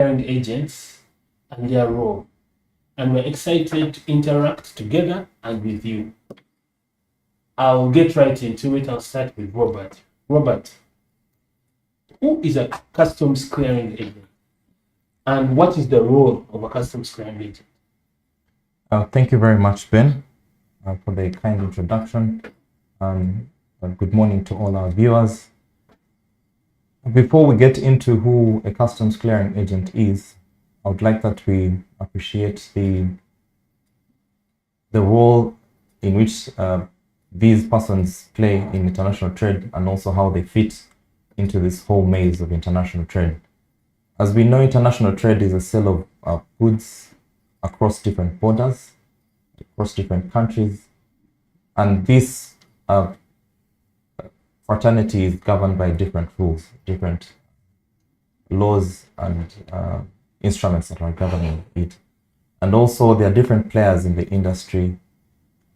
clearing agents and their role, and we're excited to interact together and with you. I'll get right into it. I'll start with Robert. Robert, who is a customs clearing agent? And what is the role of a customs clearing agent? Thank you very much, Ben, for the kind introduction. Good morning to all our viewers. Before we get into who a customs clearing agent is, I would like that we appreciate the role in which these persons play in international trade, and also how they fit into this whole maze of international trade. As we know, international trade is a sale of goods across different borders, across different countries, and this fraternity is governed by different rules, different laws and instruments that are governing it. And also there are different players in the industry,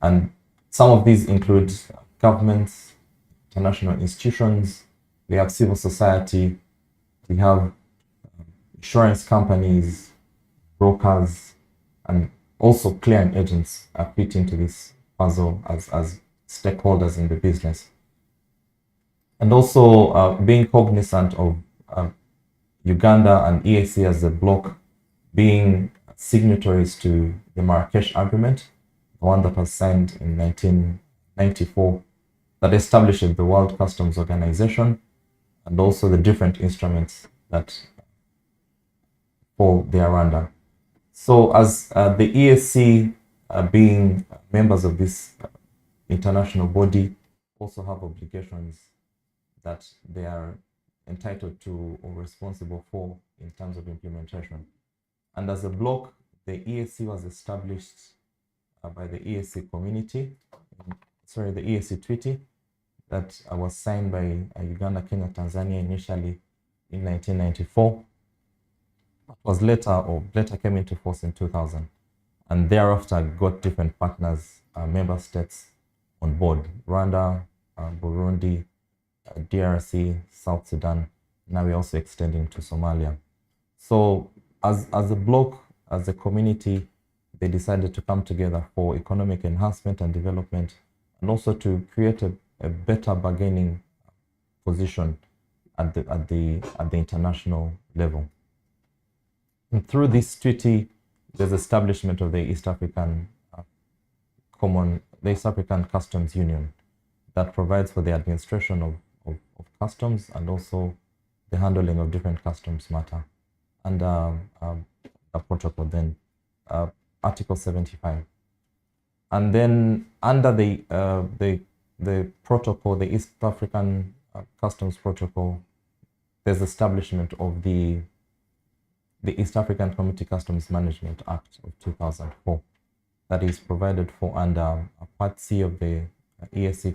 and some of these include governments, international institutions, we have civil society, we have insurance companies, brokers, and also clearing agents are fit into this puzzle as stakeholders in the business. And also being cognizant of Uganda and EAC as a bloc being signatories to the Marrakesh Agreement, the one that was signed in 1994, that establishes the World Customs Organization, and also the different instruments that fall there under. So as the EAC being members of this international body also have obligations that they are entitled to or responsible for in terms of implementation. And as a bloc, the EAC was established by the EAC community, the EAC treaty that was signed by Uganda, Kenya, Tanzania initially in 1994. It was later came into force in 2000, and thereafter got different partners, member states on board: Rwanda, Burundi, DRC, South Sudan. Now we're also extending to Somalia. So as a bloc, as a community, they decided to come together for economic enhancement and development, and also to create a better bargaining position at the international level. And through this treaty, there's establishment of the East African Customs Union that provides for the administration of customs, and also the handling of different customs matter. And a protocol then, Article 75. And then under the protocol, the East African Customs Protocol, there's establishment of the East African Community Customs Management Act of 2004 that is provided for under Part C of the EAC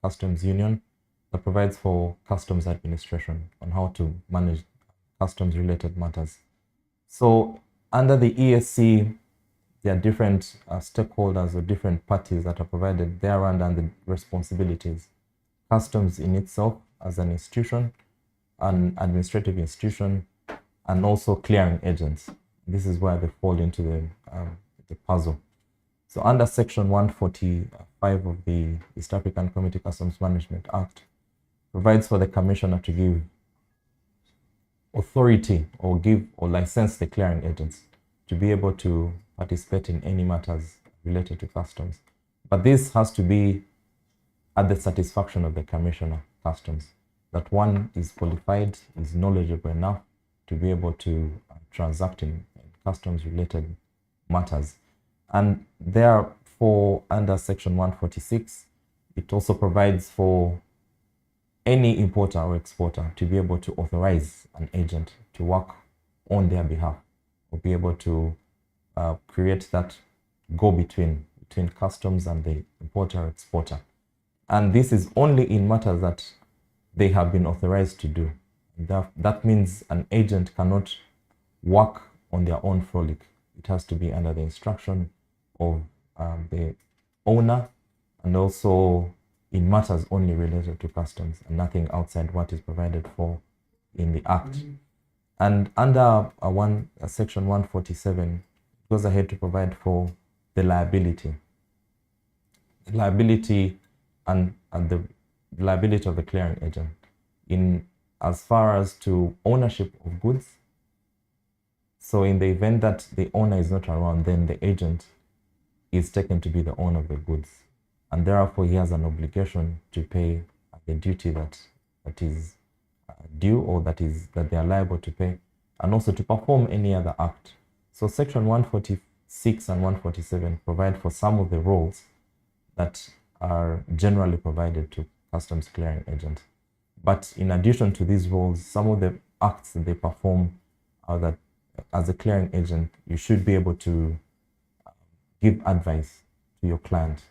Customs Union, that provides for customs administration on how to manage customs related matters. So under the EAC, there are different stakeholders or different parties that are provided thereunder, and the responsibilities. Customs in itself as an institution, an administrative institution, and also clearing agents. This is where they fall into the puzzle. So under Section 145 of the East African Community Customs Management Act, provides for the commissioner to give authority or license the clearing agents to be able to participate in any matters related to customs. But this has to be at the satisfaction of the commissioner customs, that one is qualified, is knowledgeable enough to be able to transact in customs related matters. And therefore, under Section 146, it also provides for any importer or exporter to be able to authorize an agent to work on their behalf, or be able to create that go-between between customs and the importer or exporter. And this is only in matters that they have been authorized to do. That means an agent cannot work on their own frolic. It has to be under the instruction of the owner, and also in matters only related to customs, and nothing outside what is provided for in the Act. And under section 147, it goes ahead to provide for the liability. Liability and the liability of the clearing agent in as far as to ownership of goods. So in the event that the owner is not around, then the agent is taken to be the owner of the goods. And therefore, he has an obligation to pay the duty that is due, or that they are liable to pay, and also to perform any other act. So section 146 and 147 provide for some of the roles that are generally provided to customs clearing agents. But in addition to these roles, some of the acts that they perform are that as a clearing agent, you should be able to give advice to your client.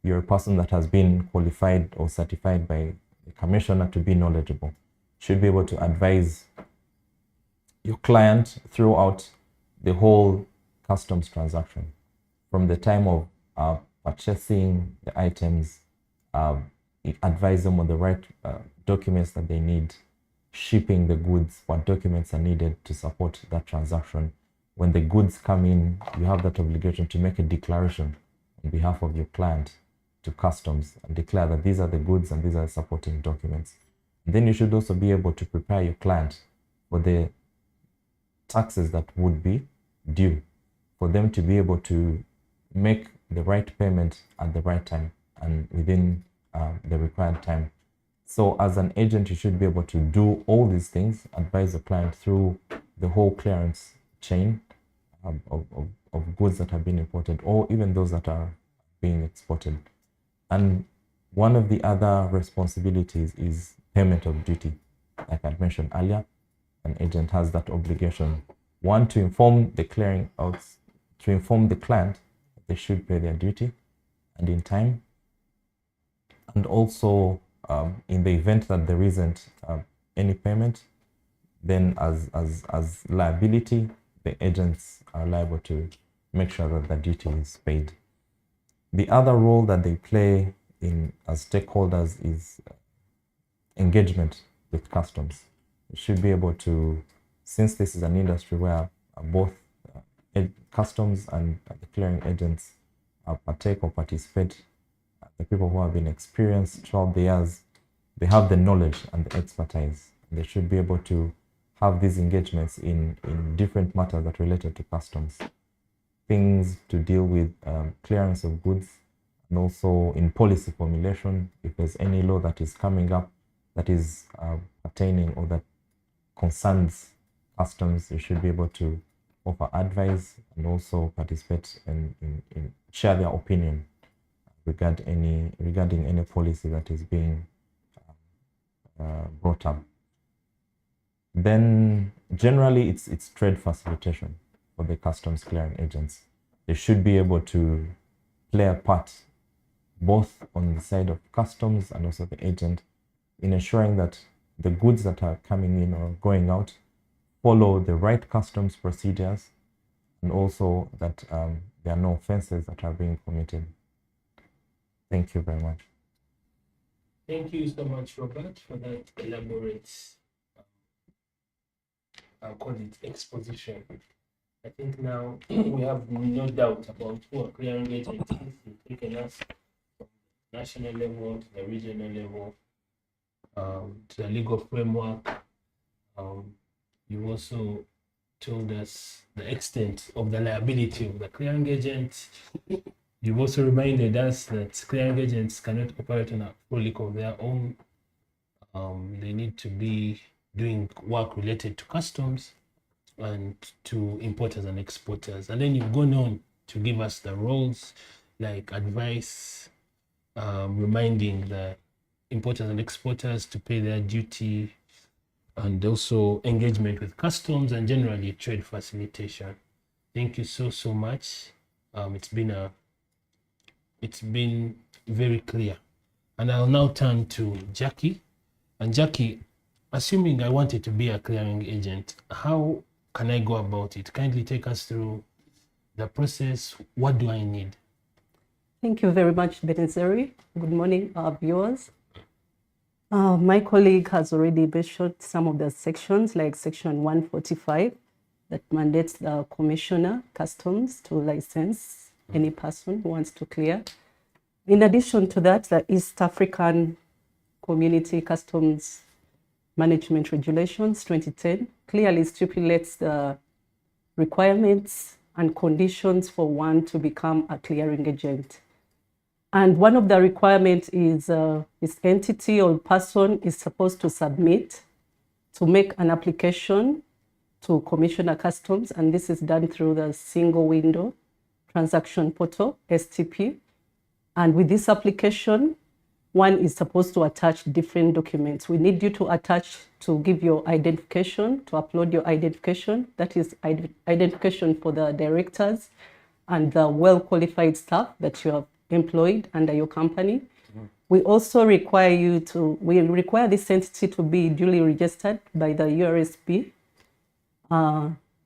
You're a person that has been qualified or certified by the commissioner to be knowledgeable. Should be able to advise your client throughout the whole customs transaction, from the time of purchasing the items, advise them on the right documents that they need, shipping the goods, what documents are needed to support that transaction. When the goods come in, you have that obligation to make a declaration on behalf of your client to customs and declare that these are the goods and these are the supporting documents. And then you should also be able to prepare your client for the taxes that would be due, for them to be able to make the right payment at the right time and within the required time. So as an agent, you should be able to do all these things, advise the client through the whole clearance chain of goods that have been imported, or even those that are being exported. And one of the other responsibilities is payment of duty. Like I mentioned earlier, an agent has that obligation, one, to inform the clearing house, to inform the client that they should pay their duty and in time. And also, in the event that there isn't any payment, then as liability, the agents are liable to make sure that the duty is paid. The other role that they play as stakeholders is engagement with customs. You should be able to, since this is an industry where both customs and the clearing agents partake or participate, the people who have been experienced throughout the years, they have the knowledge and the expertise. They should be able to have these engagements in different matters that related to customs. Things to deal with clearance of goods, and also in policy formulation, if there's any law that is coming up that is pertaining or that concerns customs, you should be able to offer advice and also participate and share their opinion regarding any policy that is being brought up. Then generally it's trade facilitation for the customs clearing agents. They should be able to play a part both on the side of customs and also the agent in ensuring that the goods that are coming in or going out follow the right customs procedures, and also that there are no offenses that are being committed. Thank you very much. Thank you so much, Robert, for that elaborate, I'll call it exposition. I think now we have no doubt about who a clearing agent is. You've taken us from the national level to the regional level, to the legal framework. You also told us the extent of the liability of the clearing agent. You've also reminded us that clearing agents cannot operate on a full league of their own. They need to be doing work related to customs and to importers and exporters. And then you've gone on to give us the roles like advice, reminding the importers and exporters to pay their duty, and also engagement with customs and generally trade facilitation. Thank you so much. It's been very clear. And I'll now turn to Jackie. And Jackie, assuming I wanted to be a clearing agent, how can I go about it? Kindly take us through the process. What do I need? Thank you very much, Benezeri. Good morning, our viewers. My colleague has already mentioned some of the sections, like section 145, that mandates the commissioner, customs, to license any person who wants to clear. In addition to that, the East African Community Customs Management Regulations 2010 clearly stipulates the requirements and conditions for one to become a clearing agent. And one of the requirements is this entity or person is supposed to submit to make an application to Commissioner Customs, and this is done through the single window transaction portal, STP. And with this application, one is supposed to attach different documents. We need you to attach to give your identification, to upload your identification. That is identification for the directors and the well-qualified staff that you have employed under your company. We also require we require this entity to be duly registered by the URSB.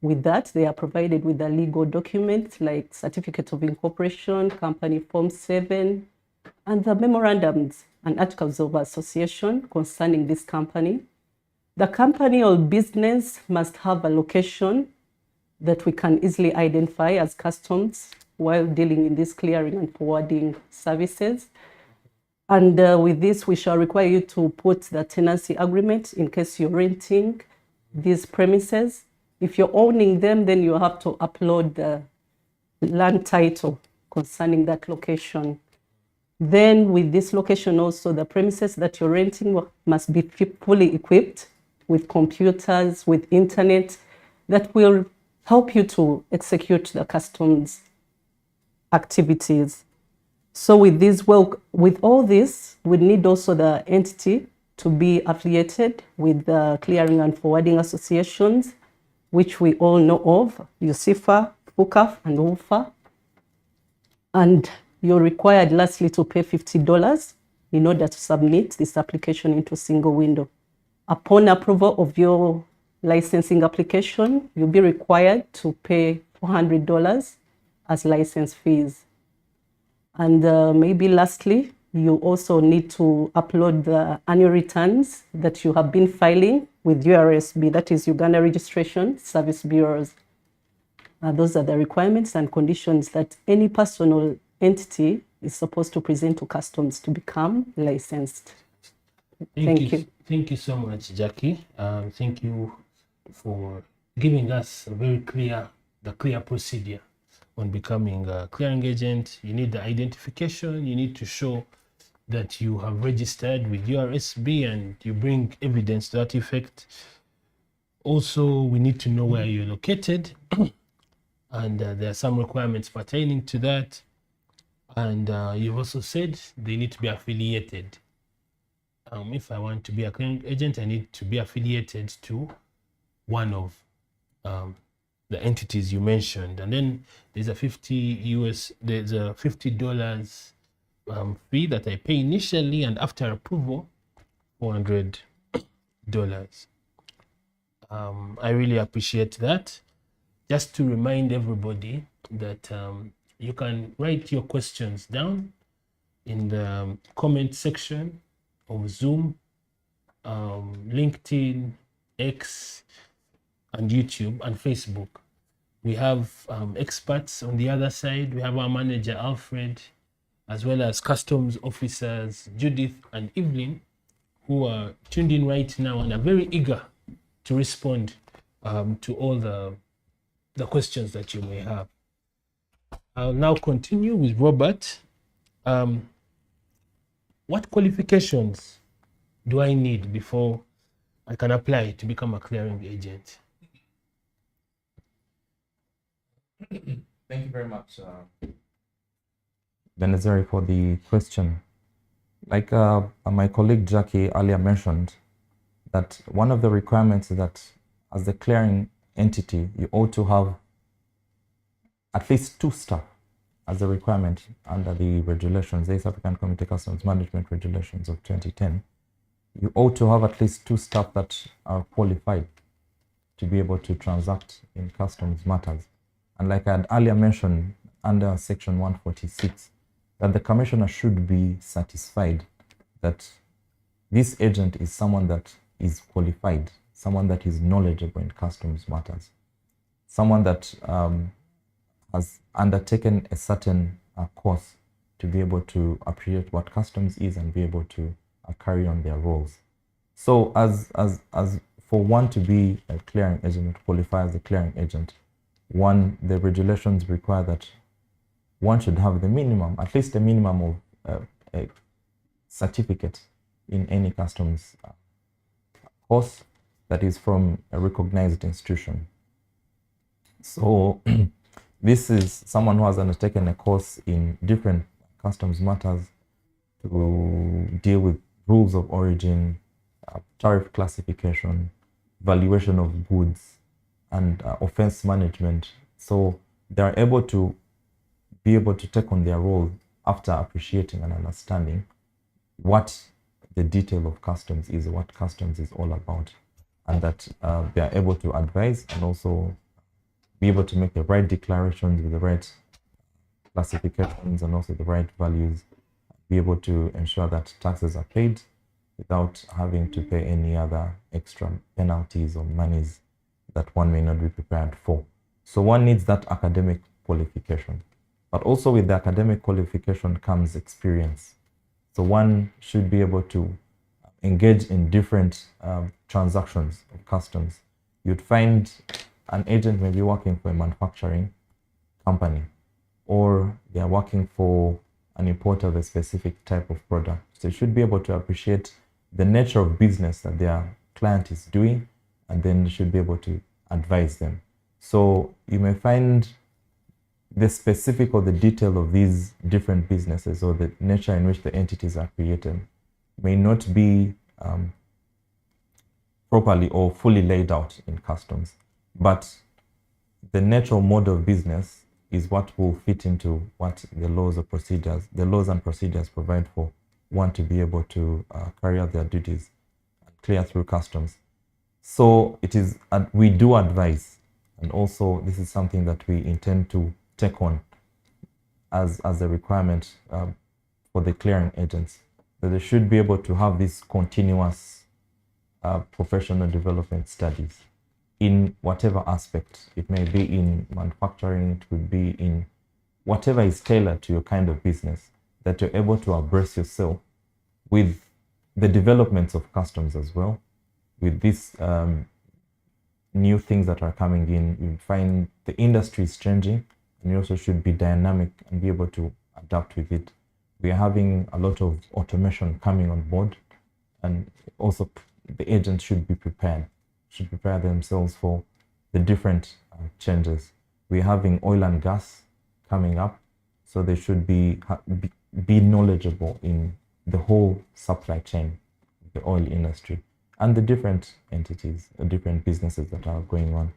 With that, they are provided with the legal documents like certificate of incorporation, company form 7, and the memorandums and articles of association concerning this company. The company or business must have a location that we can easily identify as customs while dealing in this clearing and forwarding services. And with this, we shall require you to put the tenancy agreement in case you're renting these premises. If you're owning them, then you have to upload the land title concerning that location. Then with this location also, the premises that you're renting must be fully equipped with computers, with internet, that will help you to execute the customs activities. So with all this, we need also the entity to be affiliated with the clearing and forwarding associations, which we all know of, USIFA, FUCAF, and UFA. And you're required lastly to pay $50 in order to submit this application into single window. Upon approval of your licensing application, you'll be required to pay $400 as license fees. And maybe lastly, you also need to upload the annual returns that you have been filing with URSB, that is Uganda Registration Service Bureaus. Those are the requirements and conditions that any personal entity is supposed to present to customs to become licensed. Thank you. Thank you so much, Jackie. Thank you for giving us a very clear procedure on becoming a clearing agent. You need the identification. You need to show that you have registered with URSB and you bring evidence to that effect. Also, we need to know where you're located. And there are some requirements pertaining to that. And you've also said they need to be affiliated. If I want to be a clearing agent, I need to be affiliated to one of the entities you mentioned. And then there's a $50 fee that I pay initially, and after approval, $400. I really appreciate that. Just to remind everybody that you can write your questions down in the comment section of Zoom, LinkedIn, X, and YouTube and Facebook. We have experts on the other side. We have our manager, Alfred, as well as customs officers, Judith and Evelyn, who are tuned in right now and are very eager to respond to all the questions that you may have. I'll now continue with Robert. What qualifications do I need before I can apply to become a clearing agent? Thank you very much, Benazari, for the question. Like my colleague Jackie earlier mentioned, that one of the requirements is that as the clearing entity, you ought to have at least 2 staff as a requirement under the regulations, the East African Community Customs Management Regulations of 2010. You ought to have at least 2 staff that are qualified to be able to transact in customs matters. And like I had earlier mentioned, under section 146, that the commissioner should be satisfied that this agent is someone that is qualified, someone that is knowledgeable in customs matters, someone that has undertaken a certain course to be able to appreciate what customs is and be able to carry on their roles. So as for one to be a clearing agent, qualify as a clearing agent, the regulations require that one should have the minimum, at least a minimum of a certificate in any customs course that is from a recognized institution. So this is someone who has undertaken a course in different customs matters to deal with rules of origin, tariff classification, valuation of goods, and offense management. So they are able to take on their role after appreciating and understanding what the detail of customs is, what customs is all about, and that they are able to advise and also be able to make the right declarations with the right classifications and also the right values, be able to ensure that taxes are paid without having to pay any other extra penalties or monies that one may not be prepared for. So one needs that academic qualification. But also with the academic qualification comes experience. So one should be able to engage in different transactions of customs. You'd find an agent may be working for a manufacturing company, or they are working for an importer of a specific type of product. So you should be able to appreciate the nature of business that their client is doing, and then you should be able to advise them. So you may find the specific or the detail of these different businesses or the nature in which the entities are created may not be properly or fully laid out in customs. But the natural mode of business is what will fit into what the laws and procedures provide for one to be able to carry out their duties and clear through customs. So it is, we do advise, and also this is something that we intend to take on as a requirement for the clearing agents, that they should be able to have this continuous professional development studies in whatever aspect. It may be in manufacturing, it could be in whatever is tailored to your kind of business, that you're able to abreast yourself with the developments of customs as well, with these new things that are coming in. You find the industry is changing, and you also should be dynamic and be able to adapt with it. We are having a lot of automation coming on board, and also the agents should be prepared, should prepare themselves for the different changes. We're having oil and gas coming up, so they should be knowledgeable in the whole supply chain of the oil industry and the different entities, the different businesses that are going on.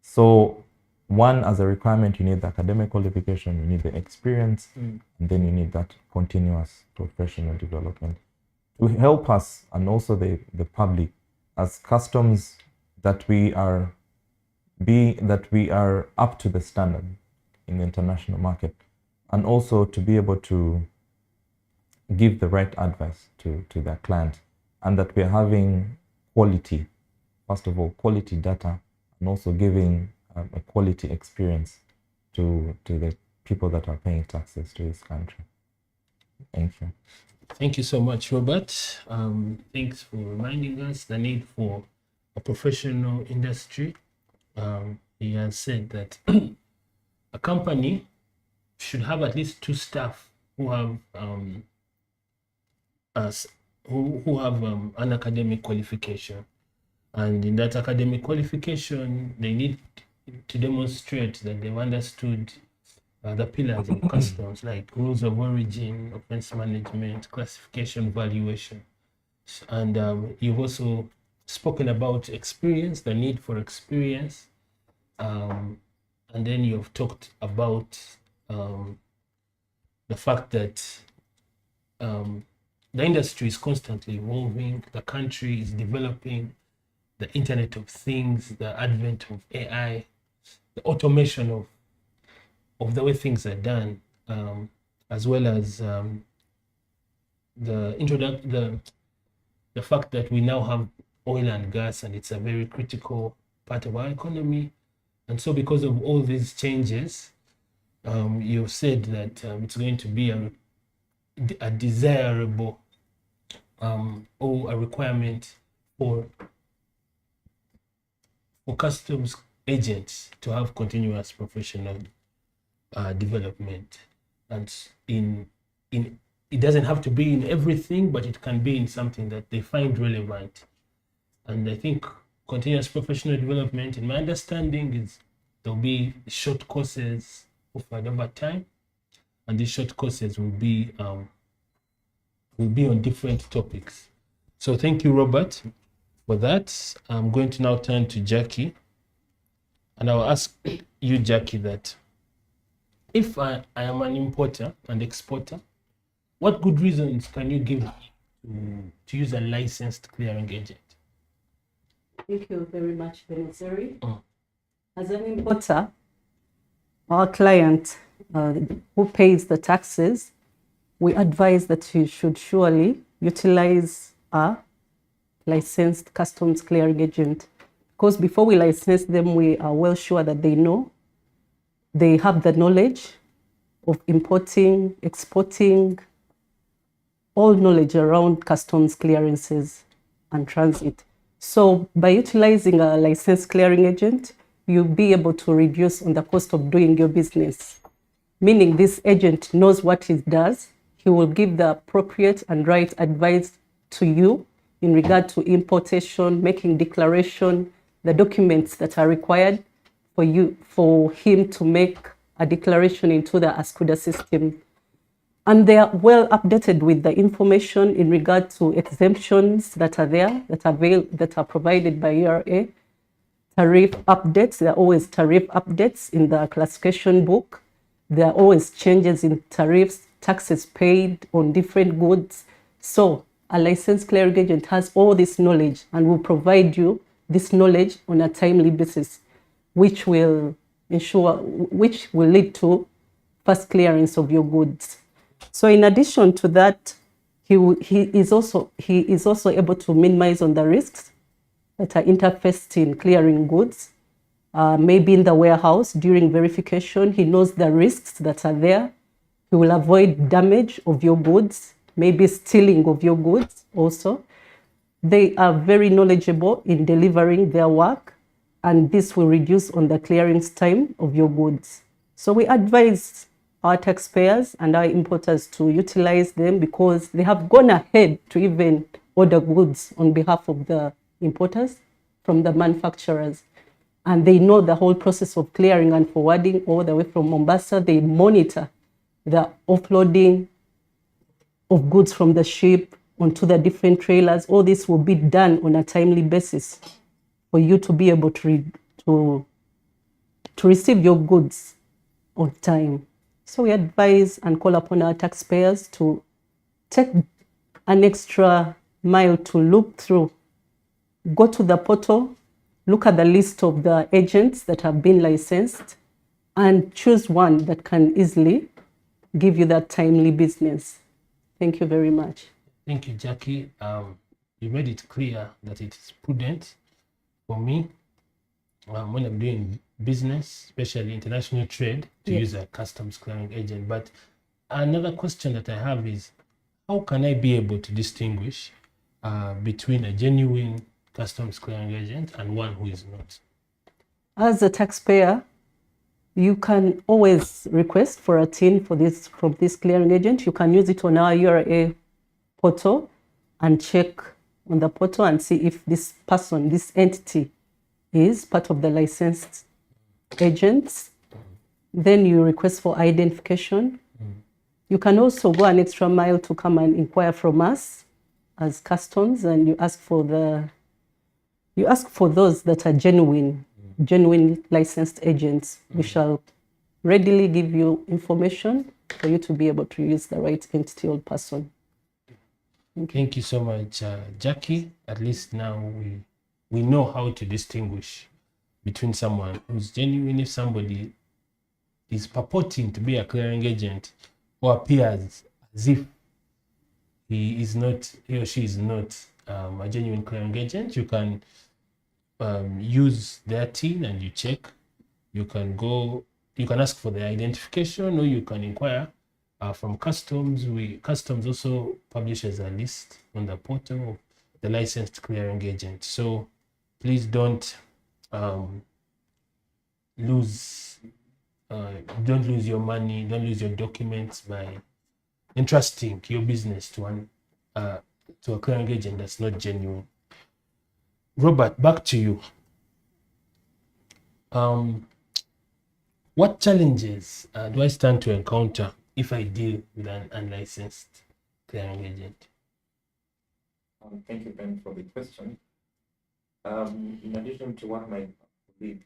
So one, as a requirement, you need the academic qualification, you need the experience, and then you need that continuous professional development to help us and also the public as customs, that we are up to the standard in the international market, and also to be able to give the right advice to their client, and that we're having quality, first of all, quality data, and also giving a quality experience to the people that are paying taxes to this country. Thank you. Thank you so much, Robert. Thanks for reminding us the need for a professional industry. He has said that a company should have at least 2 staff who have an academic qualification, and in that academic qualification they need to demonstrate that they've understood the pillars of customs, like rules of origin, offense management, classification, valuation. And you've also spoken about experience, the need for experience, and then you've talked about the fact that the industry is constantly evolving, the country is developing, the Internet of Things, the advent of AI, the automation of the way things are done, as well as the the fact that we now have oil and gas, and it's a very critical part of our economy. And so because of all these changes, you said that it's going to be a desirable or a requirement for customs agents to have continuous professional development. And it doesn't have to be in everything, but it can be in something that they find relevant. And I think continuous professional development, in my understanding, is there'll be short courses offered over time, and these short courses will be on different topics. So thank you, Robert, for that. I'm going to now turn to Jackie, and I'll ask you, Jackie, that if I am an importer and exporter, what good reasons can you give to use a licensed clearing agent? Thank you very much, Benozeri. As an importer, our client who pays the taxes, we advise that you should surely utilize a licensed customs clearing agent, because before we license them, we are well sure that they have the knowledge of importing, exporting, all knowledge around customs clearances and transit. So by utilizing a licensed clearing agent, you'll be able to reduce on the cost of doing your business. Meaning this agent knows what he does. He will give the appropriate and right advice to you in regard to importation, making declaration, the documents that are required for him to make a declaration into the ASCUDA system. And they are well updated with the information in regard to exemptions that are there, that are provided by ERA. Tariff updates, there are always tariff updates in the classification book. There are always changes in tariffs, taxes paid on different goods. So a licensed clearing agent has all this knowledge and will provide you this knowledge on a timely basis, which will lead to fast clearance of your goods. So in addition to that, he is also able to minimize on the risks that are interfaced in clearing goods. Maybe in the warehouse during verification, he knows the risks that are there. He will avoid damage of your goods, maybe stealing of your goods also. They are very knowledgeable in delivering their work, and this will reduce on the clearance time of your goods. So we advise our taxpayers and our importers to utilize them, because they have gone ahead to even order goods on behalf of the importers from the manufacturers. And they know the whole process of clearing and forwarding all the way from Mombasa. They monitor the offloading of goods from the ship onto the different trailers. All this will be done on a timely basis for you to be able to receive your goods on time. So we advise and call upon our taxpayers to take an extra mile to look through. Go to the portal, look at the list of the agents that have been licensed, and choose one that can easily give you that timely business. Thank you very much. Thank you, Jackie. You made it clear that it is prudent for me when I'm doing business, especially international trade, to use a customs clearing agent. But another question that I have is, how can I be able to distinguish between a genuine customs clearing agent and one who is not? As a taxpayer, you can always request for a TIN from this clearing agent. You can use it on our URA portal and check on the portal and see if this person, this entity, is part of the licensed agents. Then you request for identification. You can also go an extra mile to come and inquire from us as customs, and you ask for those that are genuine licensed agents. We shall readily give you information for you to be able to use the right entity or person. Thank you so much, Jackie. At least now we know how to distinguish between someone who's genuine, if somebody is purporting to be a clearing agent or appears as if he or she is not a genuine clearing agent, you can use their TIN and you check. You can ask for the identification, or you can inquire from customs. Customs also publishes a list on the portal of the licensed clearing agent. So please don't lose your money, don't lose your documents by entrusting your business to a clearing agent that's not genuine. Robert, back to you. What challenges do I stand to encounter if I deal with an unlicensed clearing agent? Thank you, Ben, for the question. In addition to what my colleague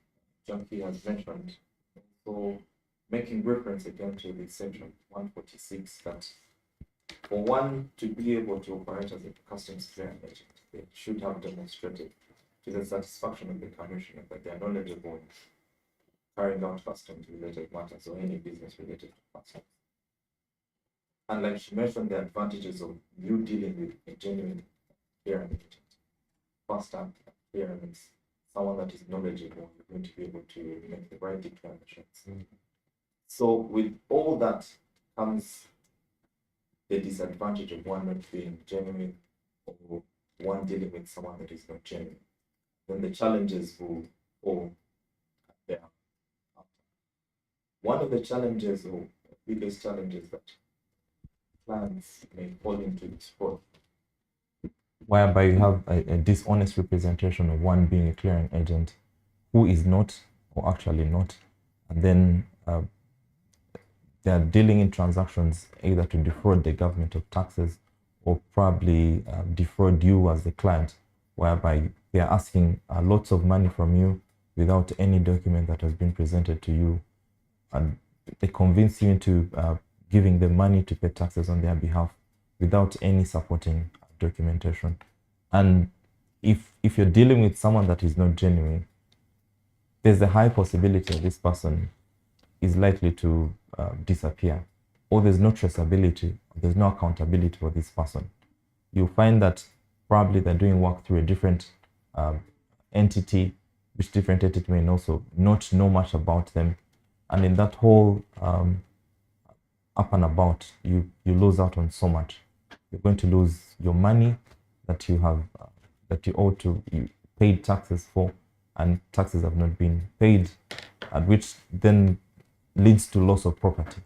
Junkie has mentioned, so making reference again to the section 146, that for one to be able to operate as a customs clearing agent, they should have demonstrated to the satisfaction of the commissioner that they are knowledgeable in carrying out customs related matters or any business related to customs. And like she mentioned, the advantages of you dealing with a genuine clearing agent. Faster clearance, someone that is knowledgeable, you're going to be able to make the right declarations. So with all that comes the disadvantage of one not being genuine or one dealing with someone that is not genuine. Then the challenges will all there. One of the challenges or biggest challenges that clients may fall into is fraud. Whereby you have a dishonest representation of one being a clearing agent who is not, or actually not, and then they are dealing in transactions either to defraud the government of taxes or probably defraud you as the client, whereby they are asking lots of money from you without any document that has been presented to you, and they convince you into giving them money to pay taxes on their behalf without any supporting documentation. And if you're dealing with someone that is not genuine, there's a high possibility this person is likely to disappear, or there's no traceability, there's no accountability for this person. You'll find that probably they're doing work through a different entity, which different entity may also not know much about them. And in that whole up and about, you lose out on so much. You're going to lose your money that you have, that you owe to, you paid taxes for, and taxes have not been paid, and which then leads to loss of property.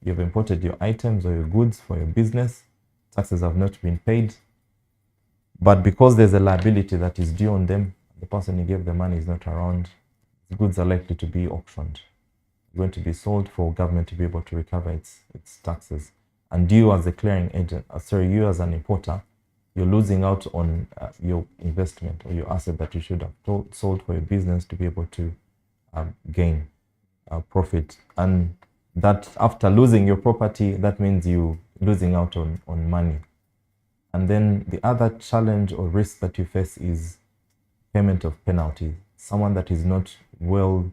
You've imported your items or your goods for your business, taxes have not been paid, but because there's a liability that is due on them, the person you gave the money is not around, the goods are likely to be auctioned, going to be sold for government to be able to recover its taxes. And you as a clearing agent, you as an importer, you're losing out on your investment or your asset that you should have sold for your business to be able to gain profit. And that after losing your property, that means you losing out on money. And then the other challenge or risk that you face is payment of penalty. Someone that is not well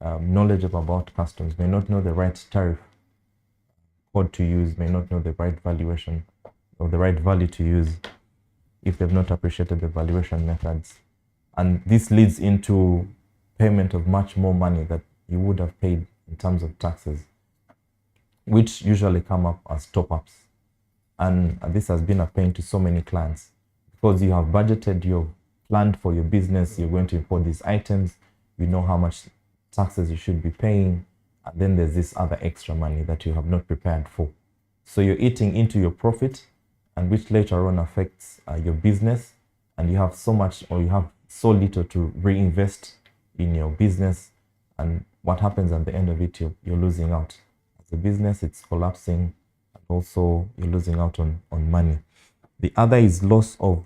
knowledgeable about customs may not know the right tariff code to use, may not know the right valuation or the right value to use if they've not appreciated the valuation methods. And this leads into payment of much more money that you would have paid in terms of taxes, which usually come up as top-ups. And this has been a pain to so many clients because you have budgeted, you've planned for your business, you're going to import these items, you know how much taxes you should be paying, and then there's this other extra money that you have not prepared for. So you're eating into your profit, and which later on affects your business, and you have so much, or you have so little to reinvest in your business, and what happens at the end of it, you're losing out. As a business, it's collapsing, and also you're losing out on money. The other is loss of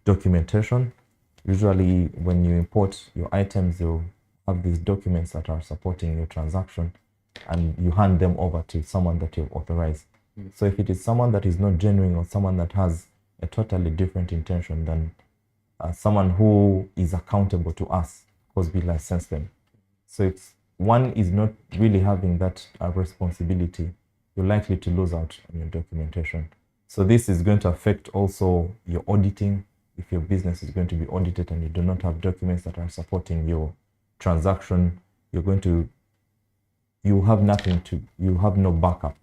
documentation. Usually when you import your items, you'll have these documents that are supporting your transaction, and you hand them over to someone that you've authorized. So if it is someone that is not genuine or someone that has a totally different intention than someone who is accountable to us because we license them. So if one is not really having that responsibility, you're likely to lose out on your documentation. So this is going to affect also your auditing. If your business is going to be audited and you do not have documents that are supporting your transaction, you have no backup.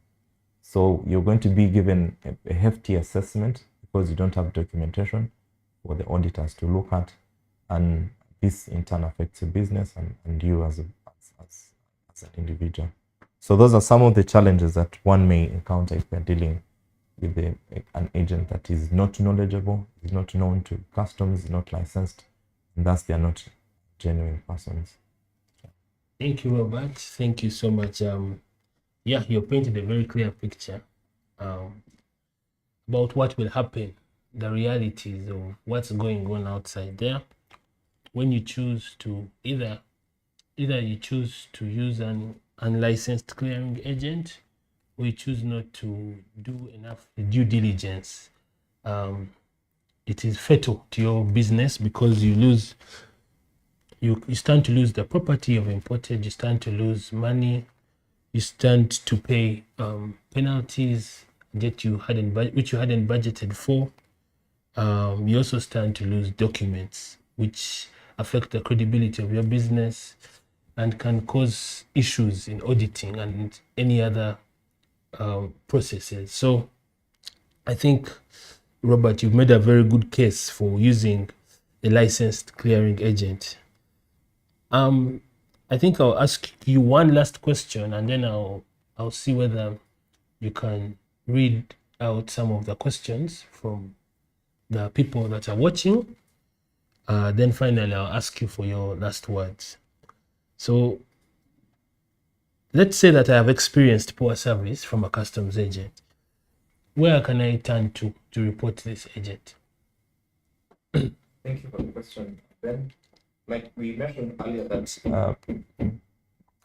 So you're going to be given a hefty assessment because you don't have documentation for the auditors to look at, and this in turn affects your business and you as an individual. So those are some of the challenges that one may encounter if they're dealing with an agent that is not knowledgeable, is not known to customs, is not licensed, and thus they are not genuine persons. Thank you, Robert. Thank you so much. Yeah, you painted a very clear picture about what will happen, the realities of what's going on outside there when you choose to either you choose to use an unlicensed clearing agent, or you choose not to do enough due diligence. It is fatal to your business because you stand to lose the property you've imported, you stand to lose money, you stand to pay penalties which you hadn't budgeted for. You also stand to lose documents which affect the credibility of your business and can cause issues in auditing and any other processes. So I think, Robert, you've made a very good case for using a licensed clearing agent. I think I'll ask you one last question, and then I'll see whether you can read out some of the questions from the people that are watching. Then finally, I'll ask you for your last words. So let's say that I have experienced poor service from a customs agent. Where can I turn to report this agent? Thank you for the question, Ben. Like we mentioned earlier that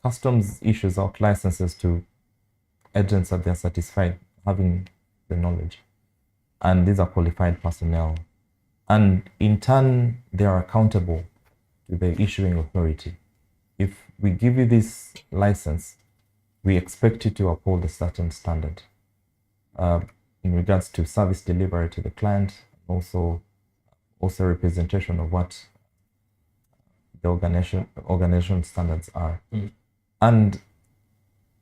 Customs issues out licenses to agents that they're satisfied having the knowledge, and these are qualified personnel, and in turn they are accountable to the issuing authority. If we give you this license, we expect you to uphold a certain standard in regards to service delivery to the client, also representation of what the organization standards are. And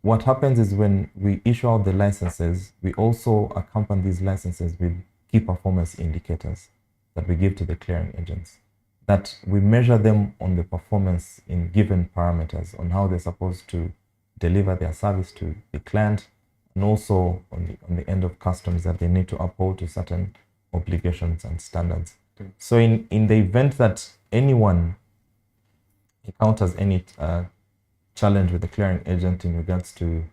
what happens is when we issue out the licenses, we also accompany these licenses with key performance indicators that we give to the clearing agents, that we measure them on the performance in given parameters, on how they're supposed to deliver their service to the client, and also on the end of customs, that they need to uphold to certain obligations and standards. So in the event that anyone encounters any challenge with the clearing agent in regards to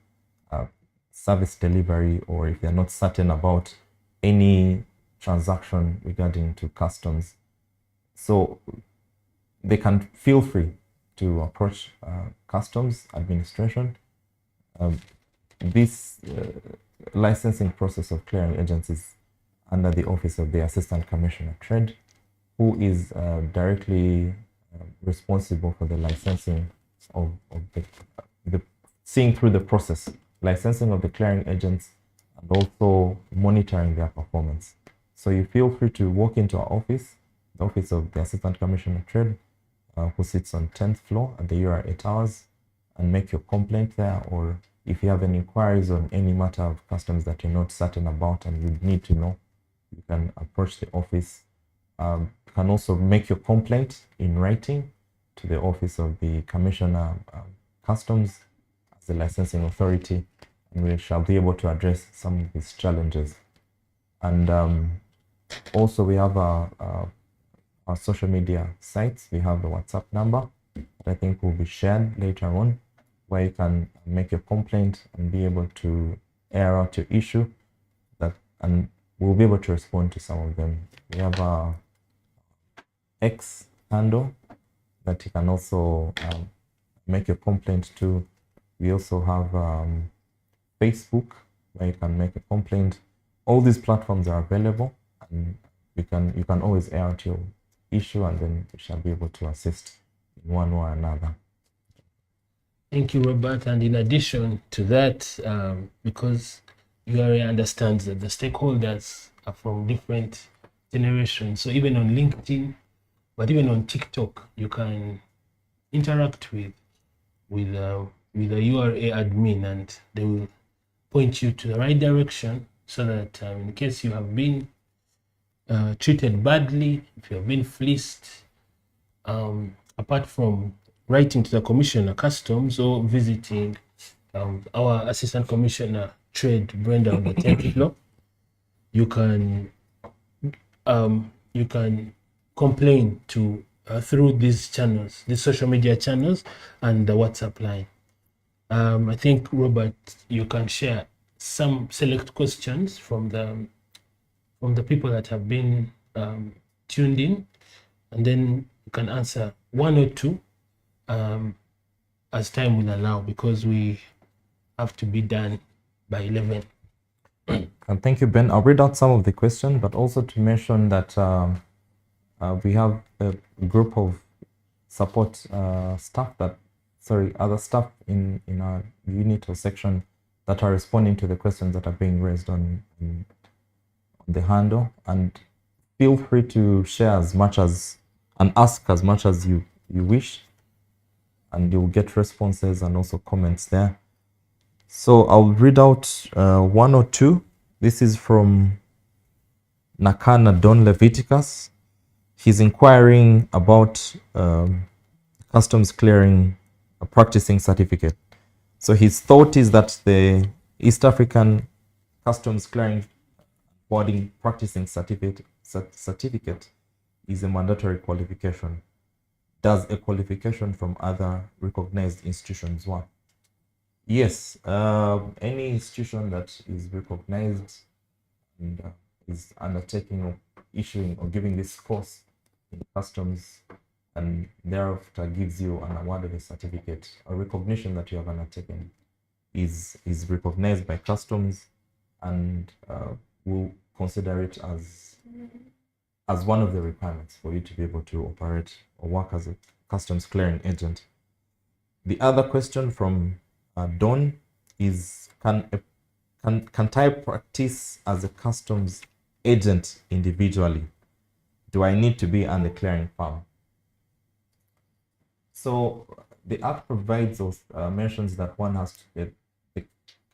service delivery, or if they're not certain about any transaction regarding to customs, so they can feel free to approach customs administration. This licensing process of clearing agents is under the office of the Assistant Commissioner of Trade, who is directly responsible for the licensing of the seeing through the process, licensing of the clearing agents, and also monitoring their performance. So you feel free to walk into our office, the office of the Assistant Commissioner of Trade, who sits on 10th floor at the UR 8 Hours, and make your complaint there. Or if you have any inquiries on any matter of customs that you're not certain about and you need to know, you can approach the office. You can also make your complaint in writing to the office of the Commissioner Customs as the licensing authority, and we shall be able to address some of these challenges. And also we have our social media sites. We have the WhatsApp number that I think will be shared later on, where you can make your complaint and be able to air out your issue, and we'll be able to respond to some of them. We have our X handle that you can also make your complaint to. We also have Facebook, where you can make a complaint. All these platforms are available, and you can always air out your issue, and then we shall be able to assist in one way or another. Thank you, Robert. And in addition to that, because URA understands that the stakeholders are from different generations. So even on LinkedIn, but even on TikTok, you can interact with a URA admin, and they will point you to the right direction, so that in case you have been treated badly, if you have been fleeced, apart from writing to the Commissioner Customs or visiting our Assistant Commissioner Trade, Brenda, on the 10th floor, you can complain to through these channels, these social media channels, and the WhatsApp line. I think, Robert, you can share some select questions from the people that have been tuned in, and then you can answer one or two as time will allow, because we have to be done by 11. And thank you, Ben. I'll read out some of the questions, but also to mention that we have a group of support staff other staff in our unit or section that are responding to the questions that are being raised on the handle. And feel free to share as much as and ask as much as you wish, and you'll get responses and also comments there. So I'll read out one or two. This is from Nakana Don Leviticus. He's inquiring about customs clearing a practicing certificate. So his thought is that the East African customs clearing boarding practicing certificate is a mandatory qualification. Does a qualification from other recognized institutions work? Yes, any institution that is recognized and is undertaking or issuing or giving this course in customs, and thereafter gives you an award of a certificate, a recognition that you have undertaken, is recognized by customs, and will consider it as one of the requirements for you to be able to operate or work as a customs clearing agent. The other question from Don is, can I practice as a customs agent individually? Do I need to be on the clearing firm? So the Act provides or mentions that one has to, the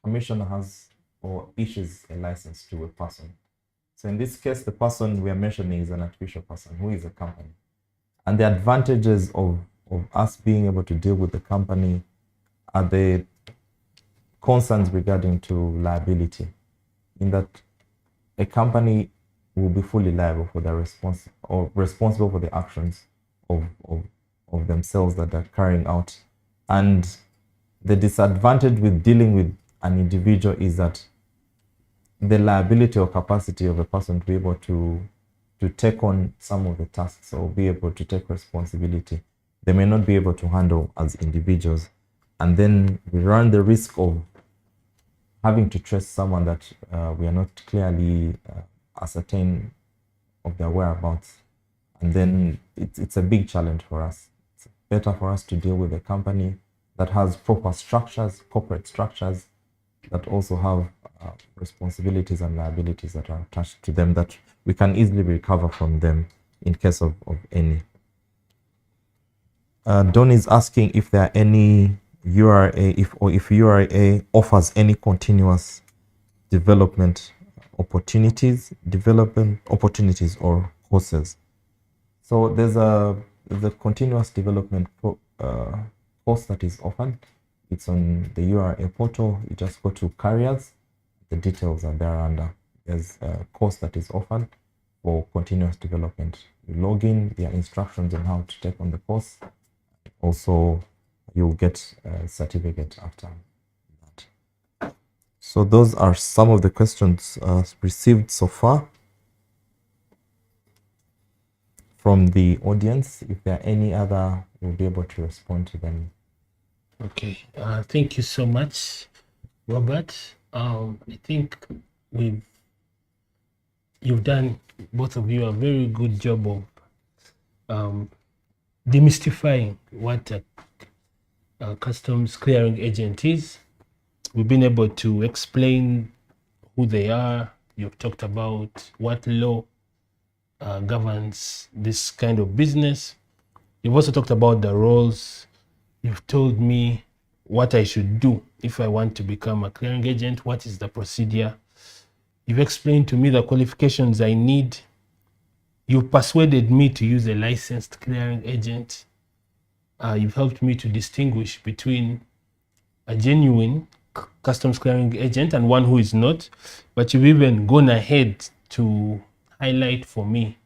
commissioner has or issues a license to a person. So in this case, the person we are mentioning is an artificial person who is a company. And the advantages of us being able to deal with the company are the concerns regarding to liability, in that a company will be fully liable for their responsible for the actions of themselves that they're carrying out. And the disadvantage with dealing with an individual is that the liability or capacity of a person to be able to take on some of the tasks or be able to take responsibility, they may not be able to handle as individuals. And then we run the risk of having to trace someone that we are not clearly ascertain of their whereabouts. And then it's a big challenge for us. It's better for us to deal with a company that has proper structures, corporate structures, that also have responsibilities and liabilities that are attached to them, that we can easily recover from them in case of any. Don is asking if there are any URA, if URA offers any continuous development opportunities or courses. So there's the continuous development course that is offered. It's on the URA portal. You just go to careers. The details are there under. There's a course that is offered for continuous development. You log in, there are instructions on how to take on the course. Also, you'll get a certificate after that. So those are some of the questions received so far from the audience. If there are any other, we'll be able to respond to them. Okay, thank you so much, Robert. I think you've done, both of you, a very good job of demystifying what a customs clearing agent is. We've been able to explain who they are. You've talked about what law governs this kind of business. You've also talked about the roles. You've told me what I should do if I want to become a clearing agent. What is the procedure? You've explained to me the qualifications I need. You've persuaded me to use a licensed clearing agent. You've helped me to distinguish between a genuine customs clearing agent and one who is not. But you've even gone ahead to highlight for me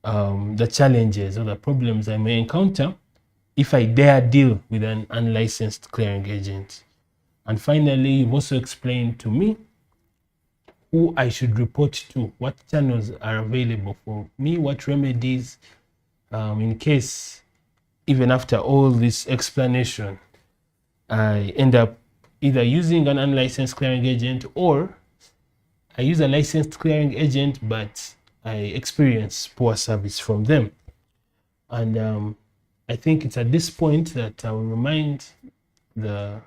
the challenges or the problems I may encounter if I dare deal with an unlicensed clearing agent. And finally, you've also explained to me who I should report to, what channels are available for me, what remedies, in case, even after all this explanation, I end up either using an unlicensed clearing agent or I use a licensed clearing agent, but I experience poor service from them. And I think it's at this point that I will remind the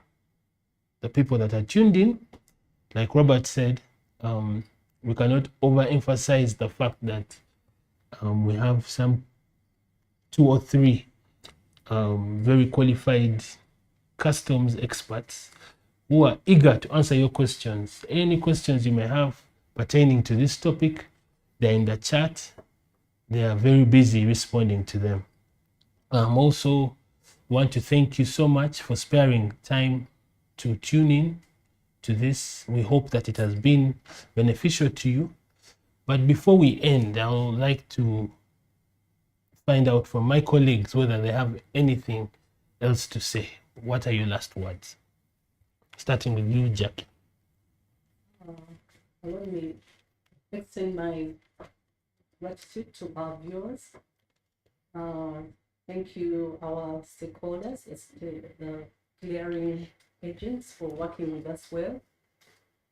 people that are tuned in, like Robert said, we cannot overemphasize the fact that we have some 2 or 3 very qualified customs experts who are eager to answer your questions. Any questions you may have pertaining to this topic, they're in the chat. They are very busy responding to them. Also want to thank you so much for sparing time to tune in to this. We hope that it has been beneficial to you. But before we end, I would like to find out from my colleagues whether they have anything else to say. What are your last words? Starting with you, Jackie. Allow me to extend my gratitude to our viewers. Thank you, our stakeholders, the clearing agents, for working with us well.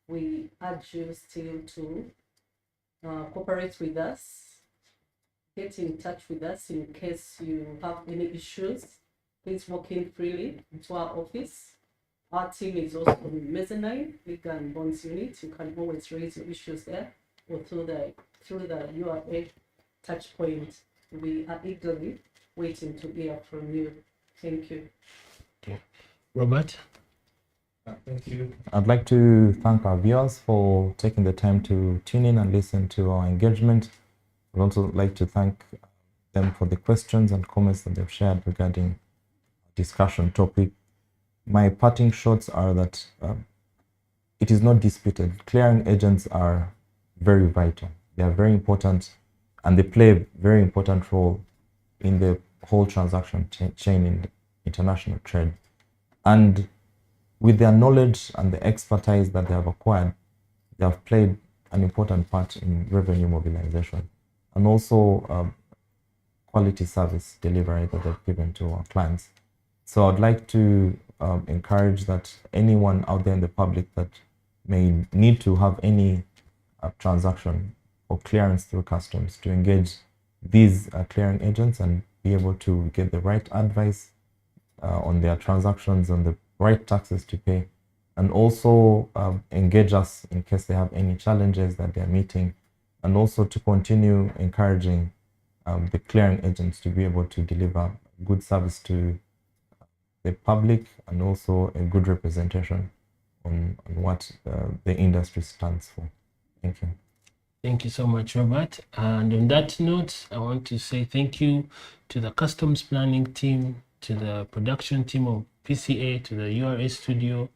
We urge you still to cooperate with us. Get in touch with us in case you have any issues. Please walk in freely into our office. Our team is also on the mezzanine, legal and bonds unit. You can always raise your issues there or through the URA touch point. We are eagerly waiting to hear from you. Thank you. Okay. Robert? Thank you. I'd like to thank our viewers for taking the time to tune in and listen to our engagement. I'd also like to thank them for the questions and comments that they've shared regarding discussion topic. My parting shots are that it is not disputed. Clearing agents are very vital. They are very important and they play a very important role in the whole transaction chain in international trade. And with their knowledge and the expertise that they have acquired, they have played an important part in revenue mobilization and also quality service delivery that they've given to our clients. So I'd like to encourage that anyone out there in the public that may need to have any transaction or clearance through customs to engage these clearing agents and be able to get the right advice on their transactions and the right taxes to pay, and also engage us in case they have any challenges that they're meeting, and also to continue encouraging the clearing agents to be able to deliver good service to the public and also a good representation on what the industry stands for. Thank you. Thank you so much, Robert. And on that note, I want to say thank you to the customs planning team, to the production team of PCA, to the URA studio.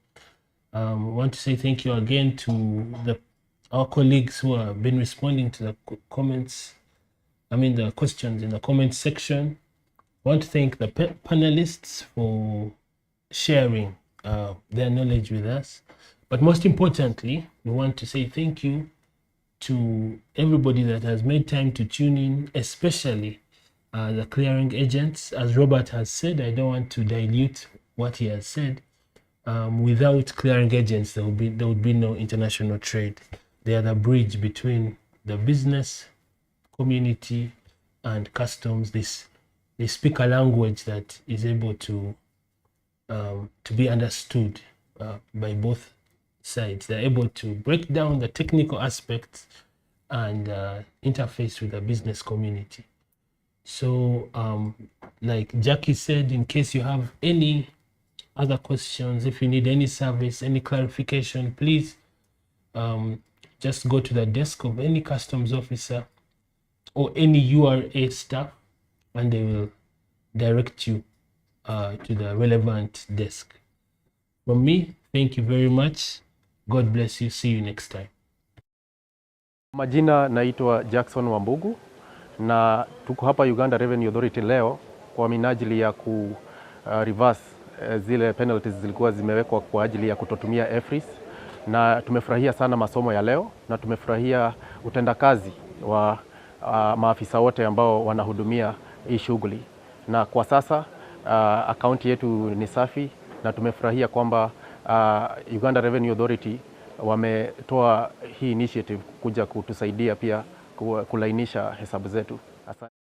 I want to say thank you again to our colleagues who have been responding to the the questions in the comment section. I want to thank the panelists for sharing their knowledge with us. But most importantly, we want to say thank you to everybody that has made time to tune in, especially the clearing agents. As Robert has said, I don't want to dilute what he has said. Without clearing agents, there would be no international trade. They are the bridge between the business community and customs. They speak a language that is able to be understood by both side. They're able to break down the technical aspects and interface with the business community. So like Jackie said, in case you have any other questions, if you need any service, any clarification, please just go to the desk of any customs officer or any URA staff, and they will direct you to the relevant desk. From me, thank you very much. God bless you. See you next time. Majina naitwa Jackson Wambugu na tuko hapa Uganda Revenue Authority leo kwa minajili ya ku reverse zile penalties zilikuwa zimewekwa kwa ajili ya kutotumia EFRIS, na tumefurahia sana masomo ya leo na tumefurahia utendakazi wa maafisa wote ambao wanahudumia hii shughuli, na kwa sasa akaunti yetu ni safi na tumefurahia kwamba Uganda Revenue Authority wametoa hii initiative kuja kutusaidia pia kulainisha hesabu zetu. Asante.